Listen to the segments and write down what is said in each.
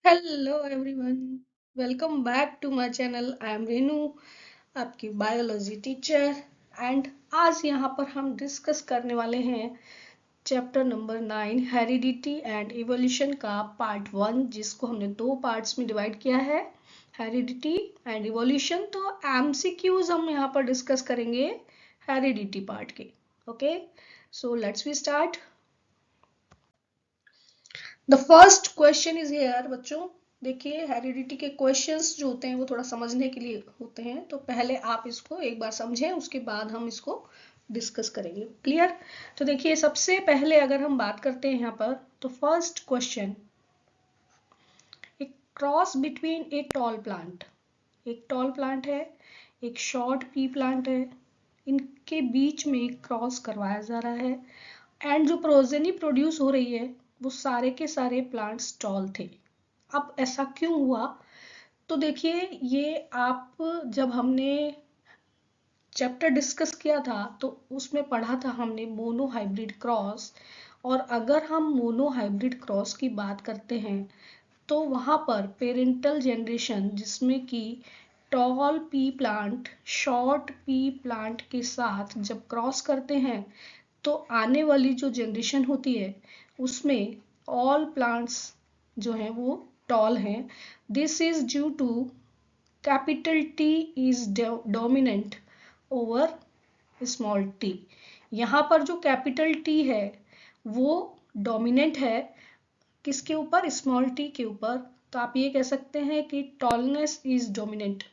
Hello everyone, welcome back to my channel. I am Renu, आपकी biology teacher. And आज यहाँ पर हम डिस्कस करने वाले हैं chapter number 9 heredity and evolution का पार्ट 1, जिसको हमने दो पार्ट्स में डिवाइड किया है, हेरिडिटी एंड इवोल्यूशन। तो एमसीक्यूज हम यहाँ पर डिस्कस करेंगे हेरिडिटी पार्ट के। Okay, so let's we start. The first question is here बच्चों। देखिए, हेरिडिटी के क्वेश्चंस जो होते हैं वो थोड़ा समझने के लिए होते हैं, तो पहले आप इसको एक बार समझें, उसके बाद हम इसको डिस्कस करेंगे। क्लियर? तो देखिए, सबसे पहले अगर हम बात करते हैं यहाँ पर, तो फर्स्ट क्वेश्चन, एक cross between a tall plant, एक टॉल प्लांट है, एक शॉर्ट पी प्लांट है, इनके बीच में एक क्रॉस करवाया जा रहा है एंड जो प्रोजेनी प्रोड्यूस हो रही है वो सारे के सारे प्लांट्स टॉल थे। अब ऐसा क्यों हुआ? तो देखिए, ये आप जब हमने चैप्टर डिस्कस किया था तो उसमें पढ़ा था हमने मोनो हाइब्रिड क्रॉस। और अगर हम मोनो हाइब्रिड क्रॉस की बात करते हैं तो वहाँ पर पेरेंटल जनरेशन, जिसमें कि toll P plant short P plant के साथ जब क्रॉस करते हैं तो आने वाली जो जनरेशन होती है उसमें ऑल प्लांट्स जो हैं वो टॉल हैं। This is due to capital T is dominant over small T. यहाँ पर जो कैपिटल टी है वो डोमिनेंट है किसके ऊपर? स्मॉल टी के ऊपर। तो आप ये कह सकते हैं कि टॉलनेस इज डोमिनेंट।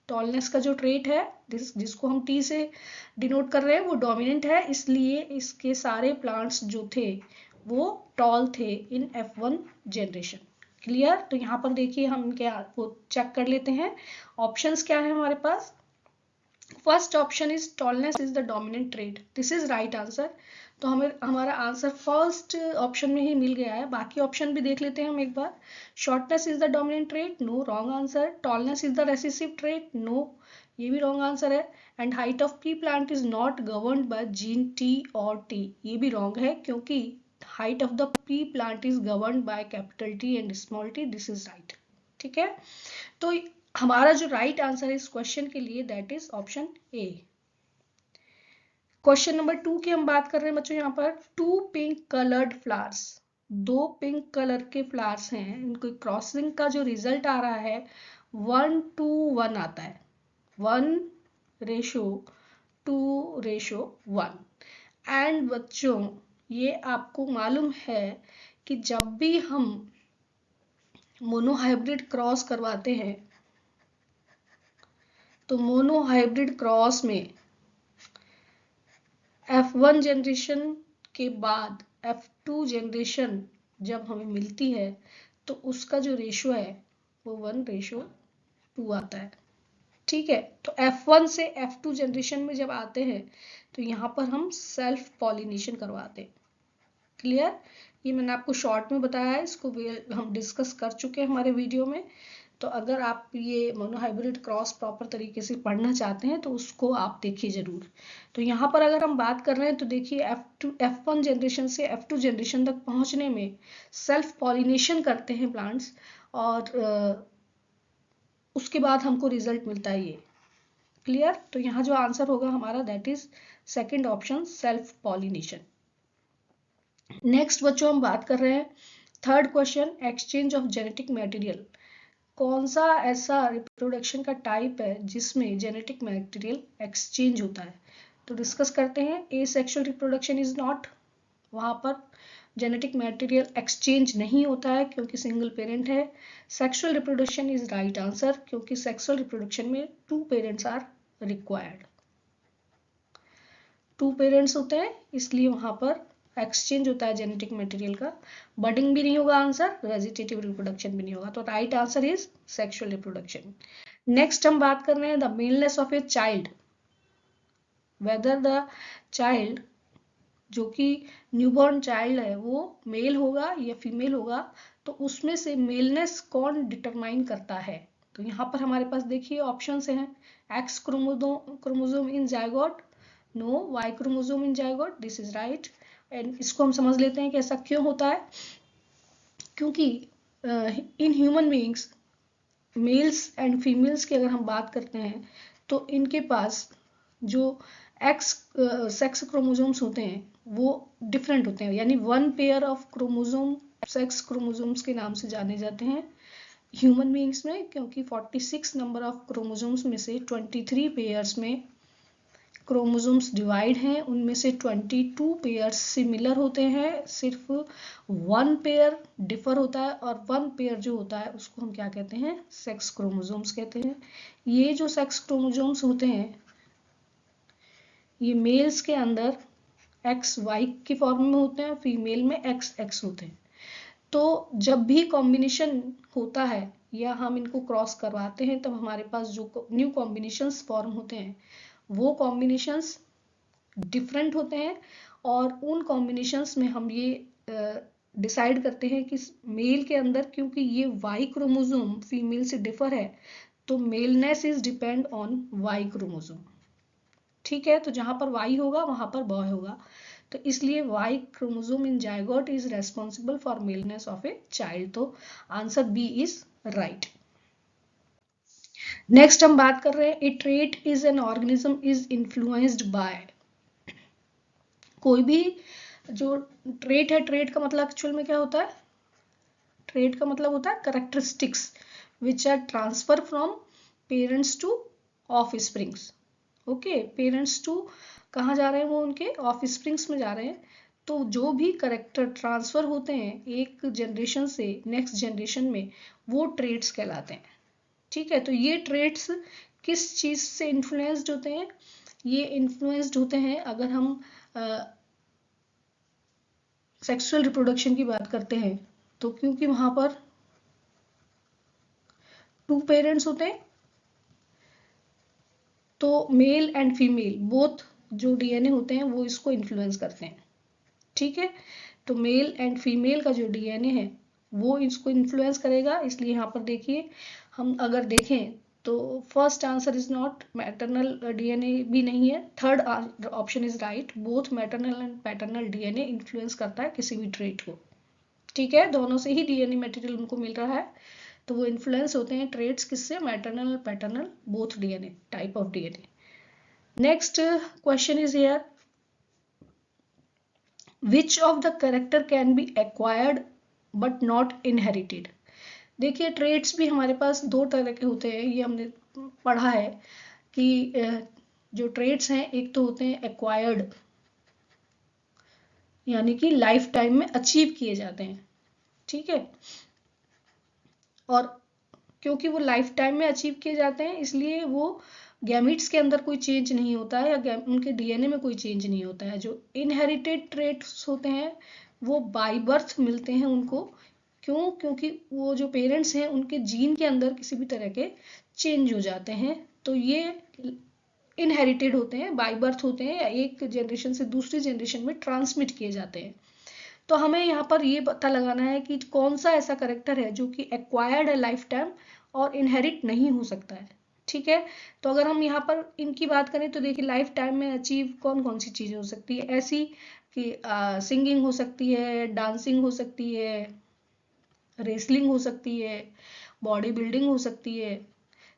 टॉलनेस का जो ट्रेट है जिसको हम टी से डिनोट कर रहे हैं वो डोमिनेंट है, इसलिए इसके सारे प्लांट्स जो थे वो टॉल थे इन F1 जनरेशन। क्लियर? तो यहाँ पर देखिए, हम क्या वो चेक कर लेते हैं। ऑप्शंस क्या है हमारे पास? First option is tallness is the dominant trait, this is right answer. तो हमें हमारा आंसर फर्स्ट ऑप्शन में ही मिल गया है। बाकी ऑप्शन भी देख लेते हैं हम एक बार। Shortness is the dominant trait, no, wrong answer. Tallness is the recessive trait, no, ये भी रॉन्ग आंसर है। And height of pea plant is not governed by gene T और टी, ये भी रॉन्ग है, क्योंकि height of the pea plant is governed by capital T and small T, this is right. ठीक है, तो हमारा जो राइट आंसर है इस क्वेश्चन के लिए that is option A. Question number 2 की हम बात कर रहे हैं बच्चों। यहाँ पर टू पिंक कलर्ड फ्लावर्स, दो पिंक कलर के फ्लावर्स हैं, इनको क्रॉसिंग का जो रिजल्ट आ रहा है 1:1 आता है, 1:2:1। एंड बच्चों, ये आपको मालूम है कि जब भी हम मोनोहाइब्रिड क्रॉस करवाते हैं तो मोनोहाइब्रिड क्रॉस में F1 जनरेशन के बाद F2 जनरेशन जब हमें मिलती है तो उसका जो रेशो है वो 1:2 आता है। ठीक है, तो F1 से F2 जनरेशन में जब आते हैं तो यहाँ पर हम सेल्फ पॉलिनेशन करवाते हैं। क्लियर? ये मैंने आपको शॉर्ट में बताया है, इसको हम डिस्कस कर चुके हैं हमारे वीडियो में। तो अगर आप ये मोनोहाइब्रिड क्रॉस प्रॉपर तरीके से पढ़ना चाहते हैं तो उसको आप देखिए जरूर। तो यहाँ पर अगर हम बात कर रहे हैं तो देखिए, F1 जनरेशन से F2 जनरेशन तक पहुंचने में सेल्फ पॉलिनेशन करते हैं प्लांट्स, और उसके बाद हमको रिजल्ट मिलता है ये। क्लियर? तो यहाँ जो आंसर होगा हमारा that is second option, self pollination. Next बच्चों, हम बात कर रहे हैं third question, exchange of genetic material. कौन सा ऐसा रिप्रोडक्शन का टाइप है जिसमें जेनेटिक मटेरियल एक्सचेंज होता है? तो डिस्कस करते हैं। ए सेक्सुअल रिप्रोडक्शन इज नॉट, वहां पर जेनेटिक मटेरियल एक्सचेंज नहीं होता है क्योंकि सिंगल पेरेंट है। Sexual reproduction is right answer, क्योंकि सेक्सुअल रिप्रोडक्शन में 2 पेरेंट्स आर रिक्वायर्ड, 2 पेरेंट्स होते हैं, इसलिए वहां पर एक्सचेंज होता है जेनेटिक मटेरियल का। बडिंग भी नहीं होगा आंसर, वेजिटेटिव रिप्रोडक्शन भी नहीं होगा, तो right answer is sexual reproduction. Next हम बात कर रहे हैं the maleness of a child, whether the child जो कि न्यूबॉर्न चाइल्ड है वो मेल होगा या फीमेल होगा, तो उसमें से मेलनेस कौन डिटरमाइन करता है? तो यहाँ पर हमारे पास देखिए ऑप्शंस हैं। X chromosome in zygote, no, Y chromosome in zygote, this is right. And इसको हम समझ लेते हैं कि ऐसा क्यों होता है। क्योंकि in human beings mails and females की अगर हम बात करते हैं तो इनके पास जो एक्स सेक्स क्रोमोसोम्स होते हैं वो डिफरेंट होते हैं, यानी one pair of chromosome sex chromosomes के नाम से जाने जाते हैं ह्यूमन बीइंग्स में, क्योंकि 46 नंबर ऑफ क्रोमोसोम्स में से 23 पेयर्स में क्रोमोसोम्स डिवाइड हैं, उनमें से 22 पेयर्स सिमिलर होते हैं, सिर्फ वन पेयर डिफर होता है, और वन पेयर जो होता है उसको हम क्या कहते हैं, सेक्स क्रोमोसोम्स कहते हैं। ये जो सेक्स क्रोमोसोम्स होते हैं ये मेल्स के अंदर एक्स वाई की फॉर्म में होते हैं, फीमेल में एक्स एक्स होते हैं। तो जब भी कॉम्बिनेशन होता है या हम इनको क्रॉस करवाते हैं तब हमारे पास जो न्यू कॉम्बिनेशंस फॉर्म होते हैं वो कॉम्बिनेशंस डिफरेंट होते हैं, और उन कॉम्बिनेशंस में हम ये डिसाइड करते हैं कि मेल के अंदर, क्योंकि ये वाई क्रोमोसोम फीमेल से डिफर है, तो maleness is depend on Y chromosome. ठीक है, तो जहां पर वाई होगा वहां पर बॉय होगा, तो इसलिए Y chromosome in zygote is responsible for maleness of a child. तो answer B is right. Next हम बात कर रहे हैं a trait is an organism is influenced by. कोई भी जो ट्रेट है, ट्रेट का मतलब एक्चुअल में क्या होता है, ट्रेट का मतलब होता है characteristics which are transfer from parents to offsprings. Okay, parents to कहाँ जा रहे हैं, वो उनके ऑफ स्प्रिंग्स में जा रहे हैं। तो जो भी करेक्टर ट्रांसफर होते हैं एक जनरेशन से नेक्स्ट जनरेशन में वो ट्रेट्स कहलाते हैं। ठीक है, तो ये ट्रेट्स किस चीज से इन्फ्लुएंस्ड होते हैं, ये इन्फ्लुएंस्ड होते हैं अगर हम सेक्सुअल रिप्रोडक्शन की बात करते हैं तो क्योंकि वहां पर टू पेरेंट्स होते हैं, तो मेल एंड फीमेल बोथ जो डीएनए होते हैं वो इसको इन्फ्लुएंस करते हैं। ठीक है, तो मेल एंड फीमेल का जो डीएनए है वो इसको इन्फ्लुएंस करेगा। इसलिए यहाँ पर देखिए हम अगर देखें तो first answer is not, maternal DNA भी नहीं है, third option is right, both maternal and paternal DNA influence करता है किसी भी ट्रेट को। ठीक है, दोनों से ही डीएनए मटेरियल उनको मिल रहा है, तो वो इन्फ्लुएंस होते हैं ट्रेट्स किससे, maternal paternal both DNA type of DNA. Next question is here, which of the character can be acquired but not inherited. देखिए ट्रेट्स भी हमारे पास दो तरह के होते हैं, ये हमने पढ़ा है कि जो ट्रेट्स हैं एक तो होते हैं एक्वायर्ड, यानी कि लाइफ टाइम में अचीव किए जाते हैं। ठीक है, और क्योंकि वो लाइफ टाइम में अचीव किए जाते हैं इसलिए वो गैमिट्स के अंदर कोई चेंज नहीं होता है या उनके डीएनए में कोई चेंज नहीं होता है। जो इनहेरिटेड ट्रेट्स होते हैं वो बाय बर्थ मिलते हैं उनको, क्यों, क्योंकि वो जो पेरेंट्स हैं उनके जीन के अंदर किसी भी तरह के चेंज हो जाते हैं, तो ये इनहेरिटेड होते हैं, बाय बर्थ होते हैं या एक जनरेशन से दूसरी जनरेशन में ट्रांसमिट किए जाते हैं। तो हमें यहाँ पर ये पता लगाना है कि कौन सा ऐसा करेक्टर है जो कि एक्वायर्ड है लाइफ टाइम और इनहेरिट नहीं हो सकता है। ठीक है, तो अगर हम यहाँ पर इनकी बात करें तो देखिए लाइफ टाइम में अचीव कौन कौन सी चीजें हो सकती है ऐसी कि सिंगिंग हो सकती है, डांसिंग हो सकती है, रेसलिंग हो सकती है, बॉडी बिल्डिंग हो सकती है।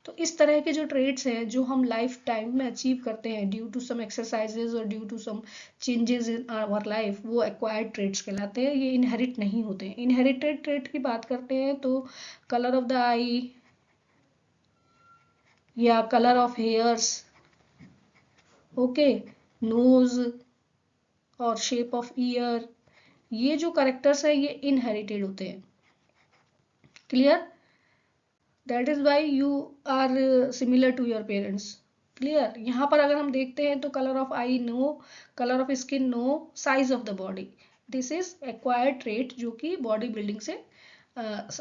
तो इस तरह के जो ट्रेड्स हैं जो हम लाइफ टाइम में अचीव करते हैं ड्यू टू सम एक्सरसाइजेज और due to some changes in our life, वो एक्वायर्ड ट्रेड्स कहलाते हैं, ये इनहेरिट नहीं होते हैं। इनहेरिटेड ट्रेड की बात करते हैं तो कलर ऑफ द आई या colour of hairs, okay, nose और शेप ऑफ ईयर, ये जो करेक्टर्स है ये इनहेरिटेड होते हैं। Clear, that is why you are similar to your parents. Clear, यहाँ पर अगर हम देखते हैं तो colour of eye no, colour of skin no, size of the body, this is acquired trait जो कि बॉडी बिल्डिंग से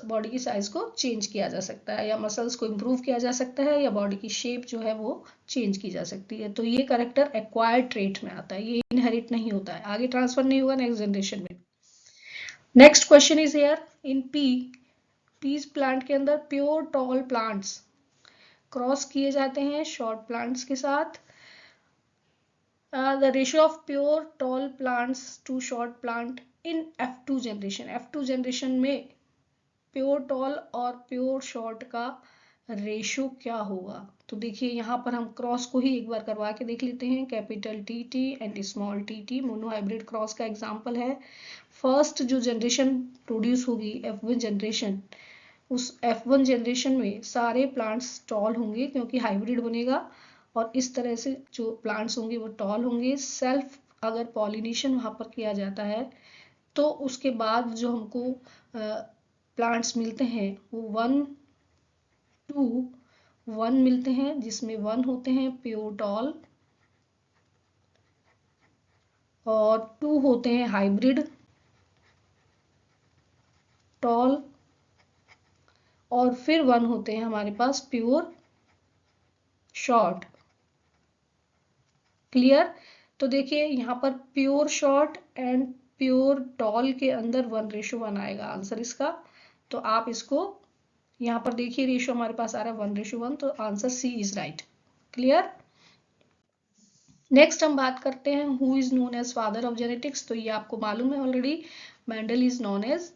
बॉडी की साइज को चेंज किया जा सकता है या मसल्स को इम्प्रूव किया जा सकता है या बॉडी की शेप जो है वो चेंज की जा सकती है। तो ये करेक्टर एक्वायर्ड ट्रेट में आता है, ये इनहेरिट नहीं होता है, आगे ट्रांसफर नहीं होगा नेक्स्ट जनरेशन में। Next question is here, in peace plant के अंदर प्योर टॉल प्लांट्स क्रॉस किए जाते हैं शॉर्ट प्लांट्स के साथ। The ratio of pure tall plants to short plant in F2 generation, F2 generation में प्योर टॉल और प्योर शॉर्ट का रेशो क्या होगा। तो देखिए यहाँ पर हम क्रॉस को ही एक बार करवा के देख लेते हैं। Capital T T and small T T monohybrid cross का एग्जांपल है। फर्स्ट जो जनरेशन प्रोड्यूस होगी F1 जनरेशन, उस F1 जनरेशन में सारे प्लांट्स टॉल होंगे क्योंकि हाइब्रिड बनेगा, और इस तरह से जो प्लांट्स होंगे वो टॉल होंगे। सेल्फ अगर पॉलिनेशन वहाँ पर किया जाता है तो उसके बाद जो हमको प्लांट्स मिलते हैं वो 1 to 1 मिलते हैं, जिसमें 1 होते हैं प्योर टॉल और 2 होते हैं हाइब्रिड टॉल, और फिर 1 होते हैं हमारे पास प्योर शॉर्ट। क्लियर। तो देखिए यहाँ पर pure short and pure tall के अंदर 1:1 आएगा आंसर इसका। तो आप इसको यहाँ पर देखिए रेशियो हमारे पास आ रहा है 1:1, तो answer C is right. Clear. Next हम बात करते हैं who is known as father of genetics. तो ये आपको मालूम है already, Mendel is known as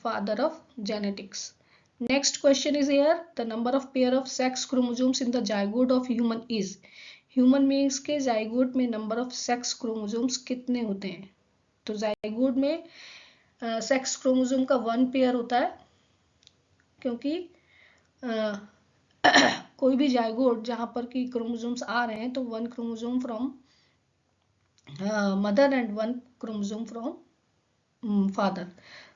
father of genetics. Next question is here, the number of pair of sex chromosomes in the zygote of human is. Human beings के zygote में number of sex chromosomes कितने होते हैं। तो zygote में sex chromosome का 1 pair होता है, क्योंकि कोई भी जाइगोट जहां पर कि क्रोमोसोम्स आ रहे हैं तो 1 chromosome from mother and 1 chromosome from father.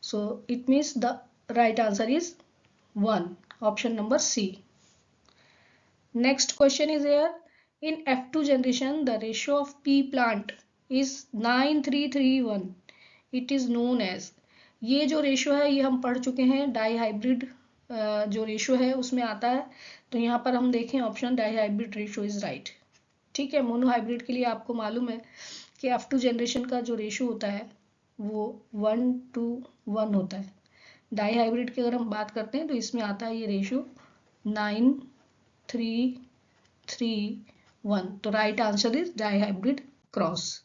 So it means the right answer is 1, option number C. Next question is here, in F2 generation the ratio of P plant is 9:3:1, it is known as। ये जो ratio है ये हम पढ़ चुके हैं, die hybrid जो ratio है उसमें आता है। तो यहाँ पर हम देखें option dihybrid ratio is right. ठीक है। मोनोहाइब्रिड के लिए आपको मालूम है कि F2 जनरेशन का जो रेशियो होता है वो 1:1 होता है। डाई हाइब्रिड की अगर हम बात करते हैं तो इसमें आता है ये रेशियो 9:3:1। तो right answer is dihybrid cross.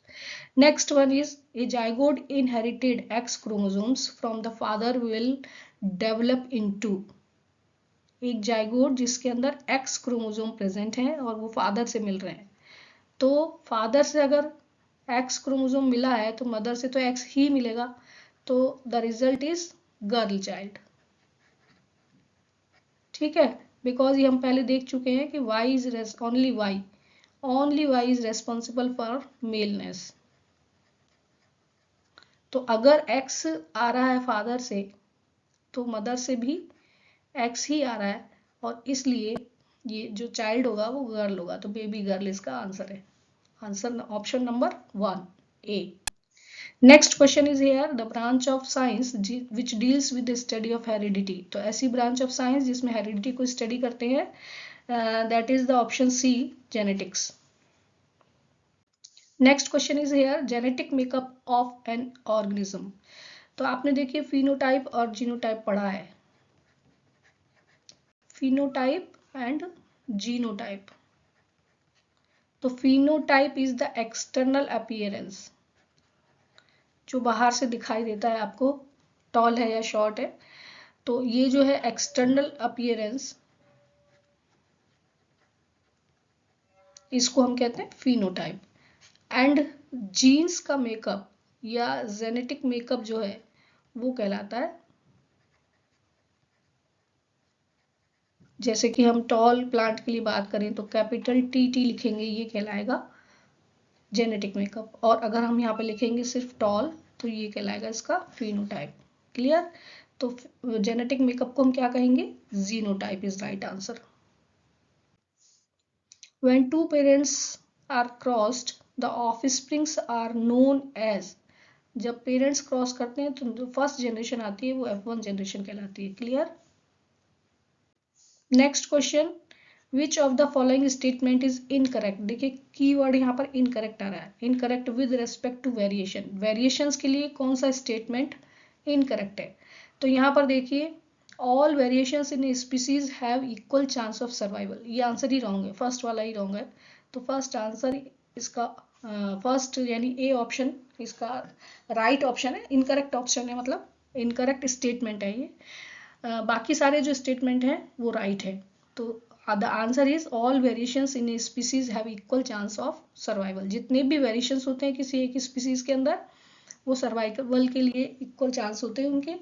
Next one is a zygote inherited X chromosomes from the father will develop into. एक जाइगोट जिसके अंदर X क्रोमोसोम प्रेजेंट है और वो फादर से मिल रहे हैं, तो फादर से अगर X क्रोमोसोम मिला है तो मदर से तो X ही मिलेगा, तो the result is girl child. ठीक है, बिकॉज ये हम पहले देख चुके हैं कि Y is only Y is responsible for maleness. तो अगर X आ रहा है फादर से तो मदर से भी X ही आ रहा है, और इसलिए ये जो चाइल्ड होगा वो गर्ल होगा, तो बेबी गर्ल इसका आंसर है। Answer option number 1 A. Next question is here, the branch of science which deals with the study of heredity. तो ऐसी ब्रांच ऑफ साइंस जिसमें हेरिडिटी को स्टडी करते हैं, that is the option C, genetics. Next question is here, genetic makeup of an organism. तो आपने देखिए phenotype और जीनोटाइप पढ़ा है, फिनोटाइप एंड जीनोटाइप। तो phenotype is the external appearance, जो बाहर से दिखाई देता है आपको टॉल है या शॉर्ट है, तो ये जो है एक्सटर्नल अपीयरेंस, इसको हम कहते हैं फिनोटाइप। एंड जीन्स का मेकअप या जेनेटिक मेकअप जो है वो कहलाता है, जैसे कि हम टॉल प्लांट के लिए बात करें तो कैपिटल टी टी लिखेंगे, ये कहलाएगा जेनेटिक मेकअप, और अगर हम यहाँ पे लिखेंगे सिर्फ टॉल तो ये कहलाएगा इसका फिनोटाइप। क्लियर। तो जेनेटिक मेकअप को हम क्या कहेंगे, genotype is right answer. When two parents are crossed, the offsprings are known as। जब पेरेंट्स क्रॉस करते हैं तो जो फर्स्ट जनरेशन आती है वो F1 जनरेशन कहलाती है। Clear. Next question, which of the following statement is incorrect. देखिए कीवर्ड यहाँ पर इनकरेक्ट आ रहा है, incorrect with respect to variation. Variations के लिए कौन सा स्टेटमेंट इनकरेक्ट है। तो यहाँ पर देखिए all variations in species have equal chance of survival, ये आंसर ही रॉन्ग है, फर्स्ट वाला ही रॉन्ग है। तो फर्स्ट आंसर इसका फर्स्ट यानी ए ऑप्शन इसका राइट ऑप्शन है, इनकरेक्ट ऑप्शन है, मतलब इनकरेक्ट स्टेटमेंट है ये। बाकी सारे जो स्टेटमेंट हैं वो राइट है। तो the answer is all variations in a species have equal chance of survival. जितने भी वेरिएशंस होते हैं किसी एक स्पीसीज के अंदर, वो सर्वाइवल के लिए इक्वल चांस होते हैं उनके।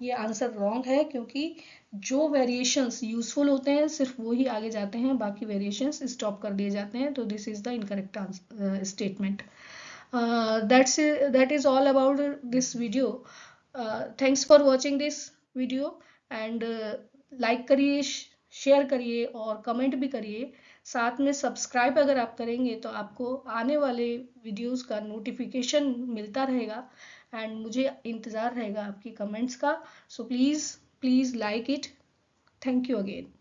ये आंसर रॉन्ग है, क्योंकि जो वेरिएशंस यूजफुल होते हैं सिर्फ वो ही आगे जाते हैं, बाकी वेरिएशंस स्टॉप कर दिए जाते हैं। तो this is the incorrect statement. that is all about this video. Thanks for watching this video and like करिए, शेयर करिए और कमेंट भी करिए। साथ में सब्सक्राइब अगर आप करेंगे तो आपको आने वाले वीडियोस का नोटिफिकेशन मिलता रहेगा एंड मुझे इंतज़ार रहेगा आपकी कमेंट्स का। So please like it. Thank you again.